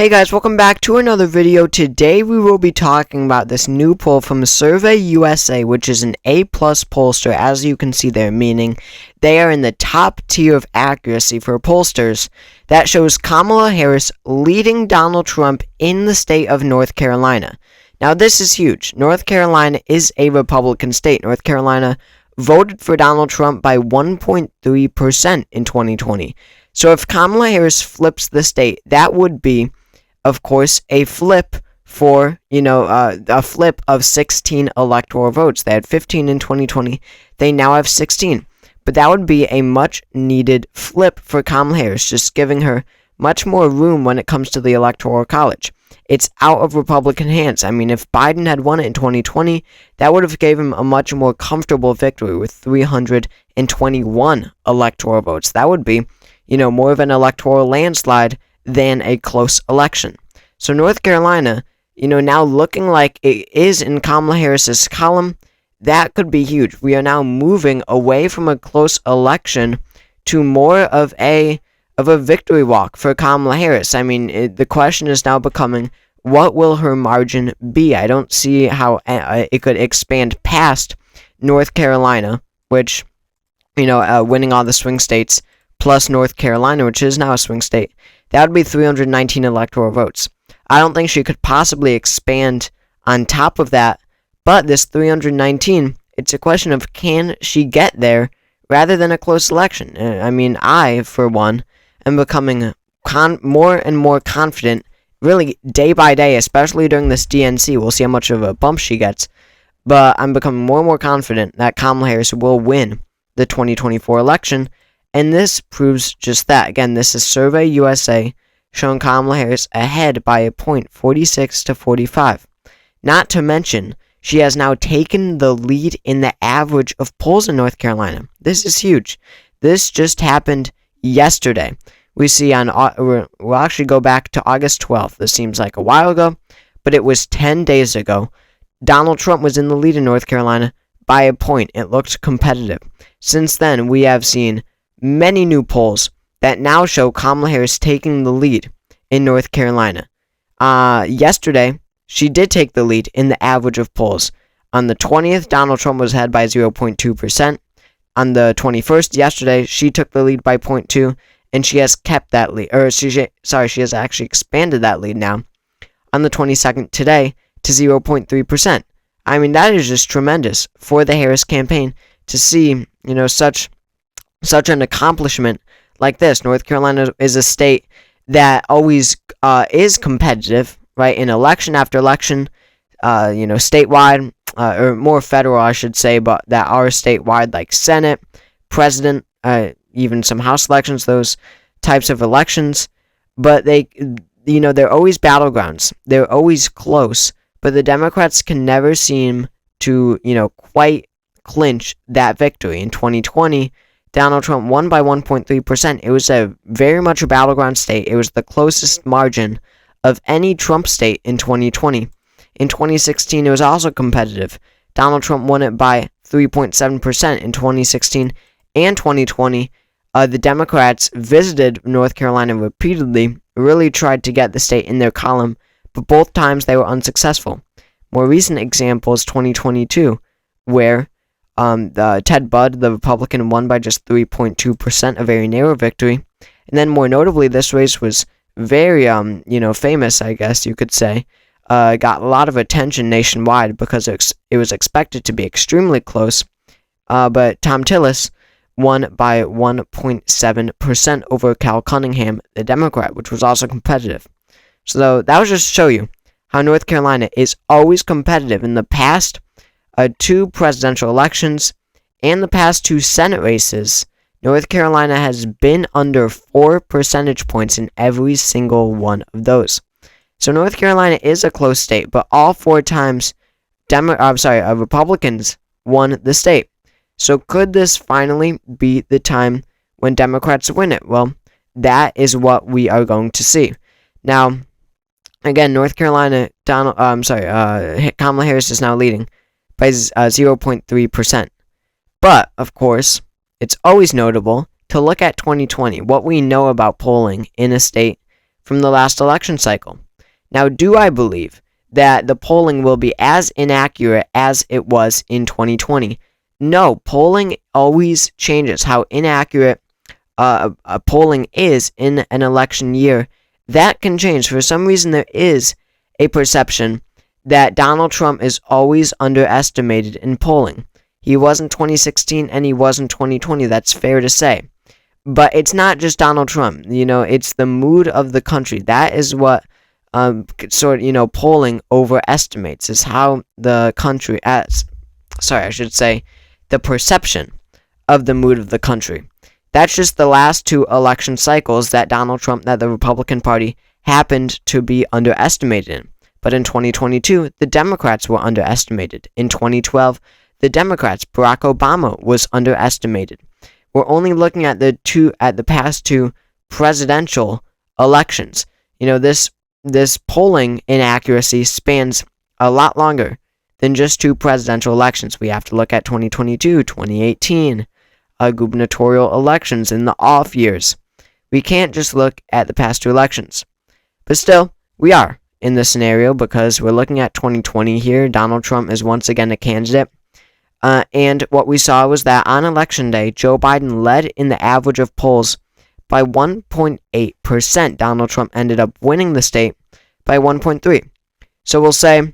Hey guys, welcome back to another video. Today we will be talking about this new poll from Survey USA, which is an A-plus pollster, as you can see there, meaning they are in the top tier of accuracy for pollsters. That shows Kamala Harris leading Donald Trump in the state of North Carolina. Now this is huge. North Carolina is a Republican state. North Carolina voted for Donald Trump by 1.3% in 2020. So if Kamala Harris flips the state, that would be, of course, a flip for, a flip of 16 electoral votes. They had 15 in 2020. They now have 16. But that would be a much needed flip for Kamala Harris, just giving her much more room when it comes to the Electoral College. It's out of Republican hands. I mean, if Biden had won it in 2020, that would have gave him a much more comfortable victory with 321 electoral votes. That would be, more of an electoral landslide than a close election. So North Carolina, now looking like it is in Kamala Harris's column, that could be huge. We are now moving away from a close election to more of a victory walk for Kamala Harris. I mean, the question is now becoming, what will her margin be? I don't see how it could expand past North Carolina, which, winning all the swing states, plus North Carolina, which is now a swing state. That would be 319 electoral votes. I don't think she could possibly expand on top of that, but this 319, it's a question of can she get there rather than a close election. I mean, I, for one, am becoming more and more confident, really day by day, especially during this DNC. We'll see how much of a bump she gets, but I'm becoming more and more confident that Kamala Harris will win the 2024 election. And this proves just that. Again, this is Survey USA showing Kamala Harris ahead by a point, 46 to 45. Not to mention, she has now taken the lead in the average of polls in North Carolina. This is huge. This just happened yesterday. We see we'll actually go back to August 12th. This seems like a while ago, but it was 10 days ago. Donald Trump was in the lead in North Carolina by a point. It looked competitive. Since then, we have seen many new polls that now show Kamala Harris taking the lead in North Carolina. Yesterday, she did take the lead in the average of polls. On the 20th, Donald Trump was ahead by 0.2%. On the 21st, yesterday, she took the lead by 0.2%, and she has kept that lead. She has actually expanded that lead now on the 22nd today to 0.3%. I mean, that is just tremendous for the Harris campaign to see, such an accomplishment like this. North Carolina is a state that always is competitive, right? In election after election, statewide, or more federal, I should say, but that are statewide, like Senate, President, even some House elections, those types of elections. But they're always battlegrounds. They're always close, but the Democrats can never seem to, quite clinch that victory. In 2020, Donald Trump won by 1.3%. It was very much a battleground state. It was the closest margin of any Trump state in 2020. In 2016, it was also competitive. Donald Trump won it by 3.7% in 2016 and 2020. The Democrats visited North Carolina repeatedly, really tried to get the state in their column, but both times they were unsuccessful. More recent example is 2022, where Ted Budd, the Republican, won by just 3.2%, a very narrow victory. And then more notably, this race was very, famous, I guess you could say. Got a lot of attention nationwide because it was expected to be extremely close. But Tom Tillis won by 1.7% over Cal Cunningham, the Democrat, which was also competitive. So that was just to show you how North Carolina is always competitive. In the past 2 presidential elections and the past 2 Senate races, North Carolina has been under 4 percentage points in every single one of those. So North Carolina is a close state, but all 4 times Republicans won the state. So could this finally be the time when Democrats win it? Well, that is what we are going to see. Now, again, North Carolina, Kamala Harris is now leading by 0.3%. But, of course, it's always notable to look at 2020, what we know about polling in a state from the last election cycle. Now, do I believe that the polling will be as inaccurate as it was in 2020? No, polling always changes. How inaccurate polling is in an election year, that can change. For some reason, there is a perception that Donald Trump is always underestimated in polling. He was in 2016 and he was in 2020. That's fair to say. But it's not just Donald Trump. It's the mood of the country. That is what polling overestimates, is how the country, the perception of the mood of the country. That's just the last two election cycles that the Republican Party happened to be underestimated in. But in 2022, the Democrats were underestimated. In 2012, the Democrats, Barack Obama, was underestimated. We're only looking at the past two presidential elections. This polling inaccuracy spans a lot longer than just two presidential elections. We have to look at 2022, 2018, gubernatorial elections in the off years. We can't just look at the past two elections. But still, we are in this scenario because we're looking at 2020 here. Donald Trump is once again a candidate. And what we saw was that on election day, Joe Biden led in the average of polls by 1.8%. Donald Trump ended up winning the state by 1.3%. So we'll say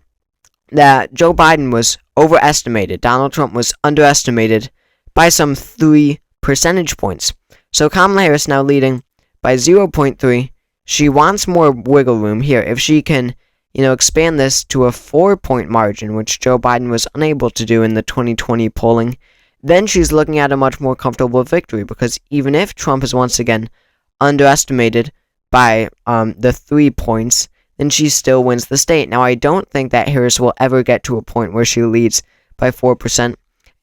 that Joe Biden was overestimated. Donald Trump was underestimated by some 3 percentage points. So Kamala Harris now leading by 0.3. She wants more wiggle room here. If she can, expand this to a 4-point margin, which Joe Biden was unable to do in the 2020 polling, then she's looking at a much more comfortable victory, because even if Trump is once again underestimated by the 3 points, then she still wins the state. Now, I don't think that Harris will ever get to a point where she leads by 4%.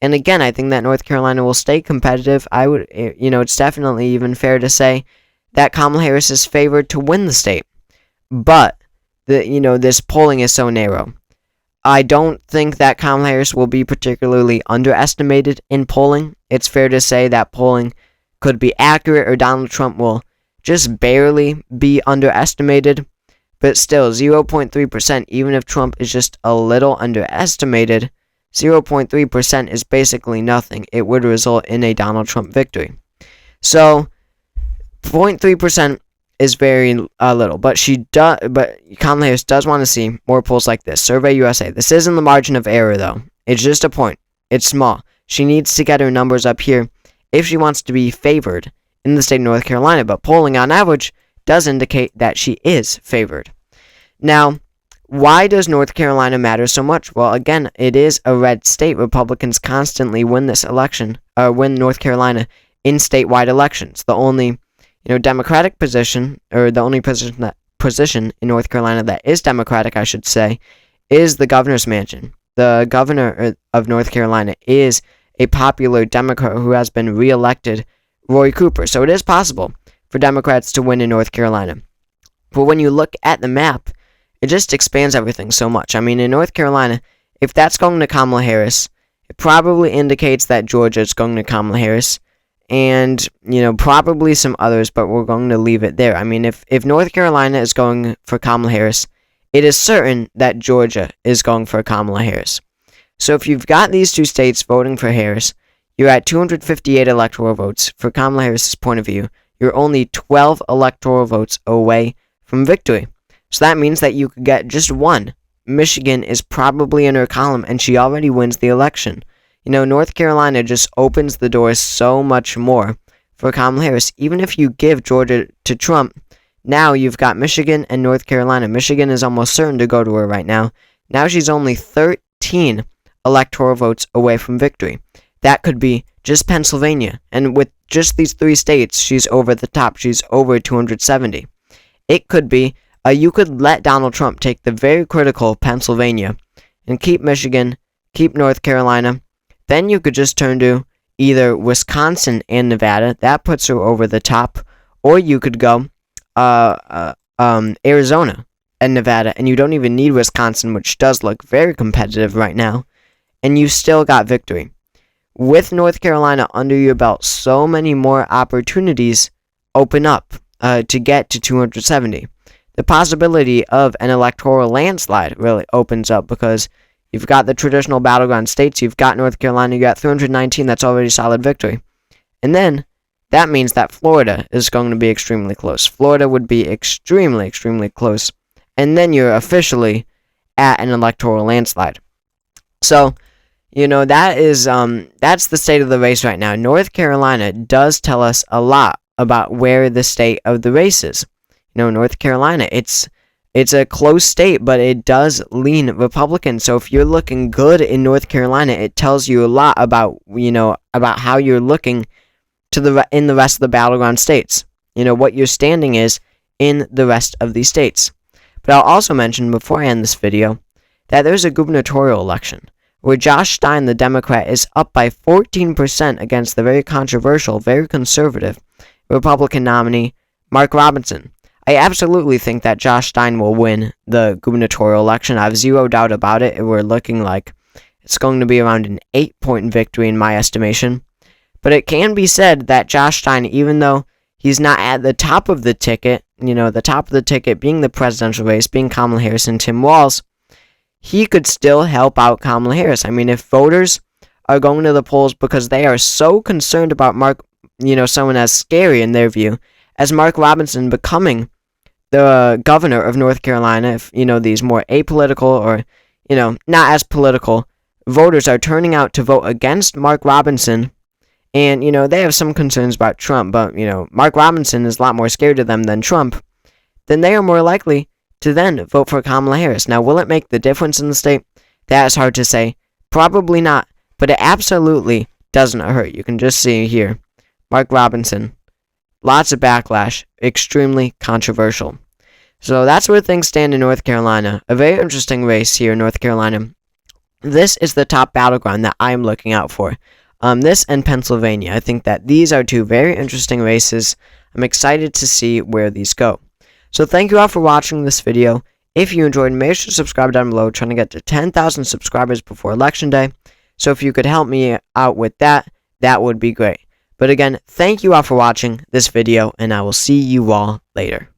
And again, I think that North Carolina will stay competitive. It's definitely even fair to say that Kamala Harris is favored to win the state. But this polling is so narrow. I don't think that Kamala Harris will be particularly underestimated in polling. It's fair to say that polling could be accurate, or Donald Trump will just barely be underestimated. But still, 0.3%, even if Trump is just a little underestimated, 0.3% is basically nothing. It would result in a Donald Trump victory. So, 0.3% is very little, but Kamala Harris does want to see more polls like this. Survey USA. This is in the margin of error, though. It's just a point. It's small. She needs to get her numbers up here if she wants to be favored in the state of North Carolina, but polling on average does indicate that she is favored. Now, why does North Carolina matter so much? Well, again, it is a red state. Republicans constantly win this election, win North Carolina in statewide elections. The only Democratic position, or the only position in North Carolina that is Democratic, I should say, is the governor's mansion. The governor of North Carolina is a popular Democrat who has been reelected, Roy Cooper. So it is possible for Democrats to win in North Carolina. But when you look at the map, it just expands everything so much. I mean, in North Carolina, if that's going to Kamala Harris, it probably indicates that Georgia is going to Kamala Harris. And, probably some others, but we're going to leave it there. I mean, if North Carolina is going for Kamala Harris, it is certain that Georgia is going for Kamala Harris. So if you've got these two states voting for Harris, you're at 258 electoral votes. For Kamala Harris's point of view, you're only 12 electoral votes away from victory. So that means that you could get just one. Michigan is probably in her column, and she already wins the election. North Carolina just opens the door so much more for Kamala Harris. Even if you give Georgia to Trump, now you've got Michigan and North Carolina. Michigan is almost certain to go to her right now. Now she's only 13 electoral votes away from victory. That could be just Pennsylvania. And with just these 3 states, she's over the top. She's over 270. It could be, you could let Donald Trump take the very critical Pennsylvania and keep Michigan, keep North Carolina. Then you could just turn to either Wisconsin and Nevada. That puts her over the top. Or you could go Arizona and Nevada. And you don't even need Wisconsin, which does look very competitive right now. And you still got victory. With North Carolina under your belt, so many more opportunities open up to get to 270. the possibility of an electoral landslide really opens up, because you've got the traditional battleground states, you've got North Carolina, you got 319, that's already solid victory. And then that means that Florida is going to be extremely close. Florida would be extremely, extremely close. And then you're officially at an electoral landslide. So, that's the state of the race right now. North Carolina does tell us a lot about where the state of the race is. North Carolina, it's a close state, but it does lean Republican. So if you're looking good in North Carolina, it tells you a lot about, about how you're looking in the rest of the battleground states. What your standing is in the rest of these states. But I'll also mention before I end this video that there's a gubernatorial election where Josh Stein, the Democrat, is up by 14% against the very controversial, very conservative Republican nominee, Mark Robinson. I absolutely think that Josh Stein will win the gubernatorial election. I have zero doubt about it. We're looking like it's going to be around an 8-point victory in my estimation. But it can be said that Josh Stein, even though he's not at the top of the ticket, the top of the ticket being the presidential race, being Kamala Harris and Tim Walz, he could still help out Kamala Harris. I mean, if voters are going to the polls because they are so concerned about someone as scary in their view as Mark Robinson becoming the governor of North Carolina, if, these more apolitical or, not as political voters are turning out to vote against Mark Robinson, and, they have some concerns about Trump, but, Mark Robinson is a lot more scared of them than Trump, then they are more likely to then vote for Kamala Harris. Now, will it make the difference in the state? That is hard to say. Probably not, but it absolutely doesn't hurt. You can just see here, Mark Robinson, lots of backlash, extremely controversial. So that's where things stand in North Carolina. A very interesting race here in North Carolina. This is the top battleground that I'm looking out for. This and Pennsylvania. I think that these are two very interesting races. I'm excited to see where these go. So thank you all for watching this video. If you enjoyed, make sure to subscribe down below. Trying to get to 10,000 subscribers before Election Day. So if you could help me out with that, that would be great. But again, thank you all for watching this video, and I will see you all later.